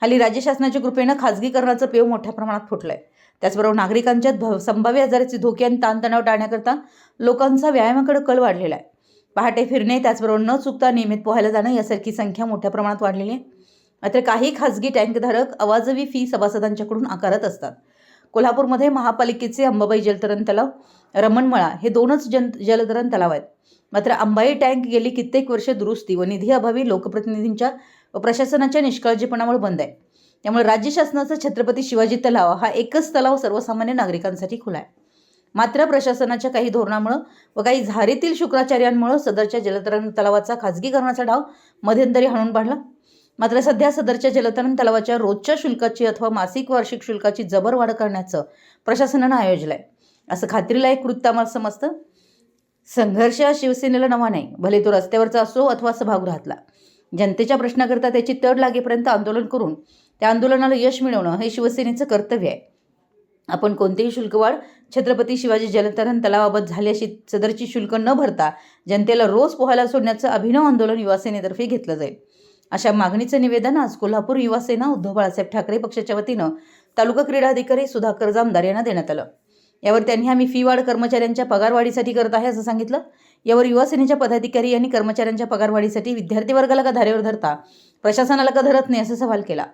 हल्ली राज्य शासनाच्या कृपेनं खाजगीकरणाचं पेव मोठ्या प्रमाणात फुटलंय। त्याचबरोबर नागरिकांच्यात संभाव्य आजाराचे धोके आणि ताणतणाव टाळण्याकरता लोकांचा व्यायामाकडे कल वाढलेला आहे। पहाटे फिरणे, त्याचबरोबर न चुकता नियमित पोहायला जाणं यासारखी संख्या मोठ्या प्रमाणात वाढलेली आहे। मात्र काही खाजगी टँकधारक अवाजवी फी सभासदांच्याकडून आकारत असतात। कोल्हापूरमध्ये महापालिकेचे अंबाबाई जलतरण तलाव, रमणमळा हे दोनच जलतरण तलाव आहेत। मात्र अंबाई टँक गेली कित्येक वर्ष दुरुस्ती व निधी अभावी लोकप्रतिनिधींच्या व प्रशासनाच्या निष्काळजीपणामुळे बंद आहे। त्यामुळे राज्य शासनाचा छत्रपती शिवाजी तलाव हा एकच तलाव सर्वसामान्य नागरिकांसाठी खुला आहे। मात्र प्रशासनाच्या काही धोरणामुळे व काही झारीतील शुक्राचार्यांमुळे सदरच्या जलतरण तलावाचा खाजगीकरणाचा डाव मध्यंतरी हाणून पाडला। मात्र सध्या सदरच्या जलतरण तलावाच्या रोजच्या शुल्काची अथवा मासिक वार्षिक शुल्काची जबर वाढ करण्याचं प्रशासनानं आयोजलं आहे, असं खात्रीलायक कृत्य आम्हाला समजतं। संघर्ष शिवसेनेला नवा नाही, भले तो रस्त्यावरचा असो अथवा सभागृहातला। जनतेच्या प्रश्नाकरता त्याची तड लागेपर्यंत आंदोलन करून त्या आंदोलनाला यश मिळवणं हे शिवसेनेचं कर्तव्य आहे। आपण कोणतेही शुल्कवाढ छत्रपती शिवाजी जलतरण तलावाबाबत झाल्याशी सदरची शुल्क न भरता जनतेला रोज पोहायला सोडण्याचं अभिनव आंदोलन युवासेनेतर्फे घेतलं जाईल, अशा मागणीचं निवेदन आज कोल्हापूर युवासेना उद्धव बाळासाहेब ठाकरे पक्षाच्या वतीनं तालुका क्रीडा अधिकारी सुधाकर जामदार यांना देण्यात आलं। यावर त्यांनी आम्ही फी वाढ कर्मचाऱ्यांच्या पगारवाढीसाठी करत आहे असं सांगितलं। यावर युवासेनेच्या पदाधिकारी यांनी कर्मचाऱ्यांच्या पगारवाढीसाठी विद्यार्थी वर्गाला का धारेवर धरता, प्रशासनाला का धरत नाही असा सवाल केला।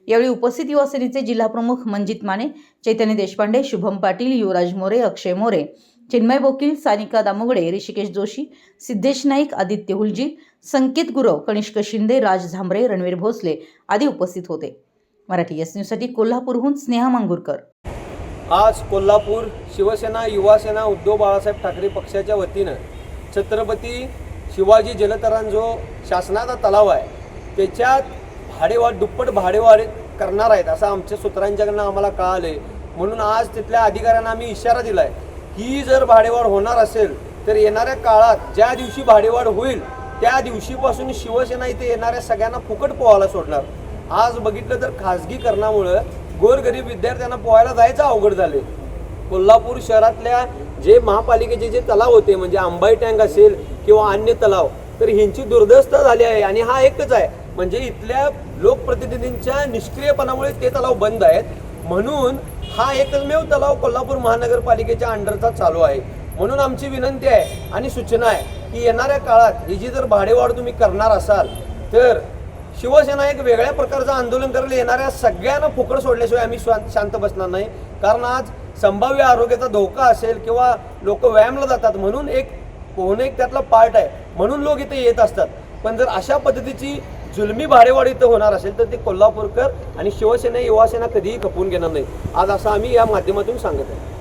यावेळी उपस्थित युवासेनेचे जिल्हाप्रमुख मंजित माने, चैतन्य देशपांडे, शुभम पाटील, युवराज मोरे, अक्षय मोरे, चिन्मय बोकील, सानिका दामुगडे, ऋषिकेश जोशी, सिद्धेश नाईक, आदित्य हुलजी, संकेत गुरव, कनिष्क शिंदे, राज झांबरे, रणवीर भोसले आदी उपस्थित होते। मराठी एस न्यूजसाठी कोल्हापूरहून स्नेहा मांगुरकर। आज कोल्हापूर शिवसेना युवासेना उद्धव बाळासाहेब ठाकरे पक्षाच्या वतीनं छत्रपती शिवाजी जलतरण जो शासनाचा तलाव आहे त्याच्यात भाडेवाढ दुप्पट भाडेवाढ करणार आहेत असं आमच्या सूत्रांच्याकडनं आम्हाला कळाले। म्हणून आज तिथल्या अधिकाऱ्यांना आम्ही इशारा दिला आहे की जर भाडेवाढ होणार असेल तर येणाऱ्या काळात ज्या दिवशी भाडेवाढ होईल त्या दिवशीपासून शिवसेना इथे येणाऱ्या सगळ्यांना फुकट पोहायला सोडणार। आज बघितलं तर खाजगीकरणामुळं गोरगरीब विद्यार्थ्यांना पोहायला जायचं अवघड झाले। कोल्हापूर शहरातल्या जे महापालिकेचे जे तलाव होते म्हणजे अंबाई टँक असेल किंवा अन्य तलाव, तर ह्यांची दुर्दशा झाली आहे आणि हा एकच आहे म्हणजे इथल्या लोकप्रतिनिधींच्या निष्क्रियपणामुळे ते तलाव बंद आहेत। म्हणून हा एकमेव तलाव कोल्हापूर महानगरपालिकेच्या अंडरचा चालू आहे। म्हणून आमची विनंती आहे आणि सूचना आहे की येणाऱ्या काळात ही जी जर भाडेवाढ तुम्ही करणार असाल तर शिवसेना एक वेगळ्या प्रकारचं आंदोलन करायला येणाऱ्या सगळ्यांना फुकट सोडल्याशिवाय आम्ही शांत बसणार नाही। कारण आज संभाव्य आरोग्याचा धोका असेल किंवा लोक व्यायामला जातात म्हणून एक पोहणं एक त्यातला पार्ट आहे म्हणून लोक इथे येत असतात। पण जर अशा पद्धतीची जुलमी भाडेवाढ इथं होणार असेल तर ते कोल्हापूरकर आणि शिवसेना युवासेना कधीही खपवून घेणार नाही। आज असं आम्ही या माध्यमातून सांगत आहे।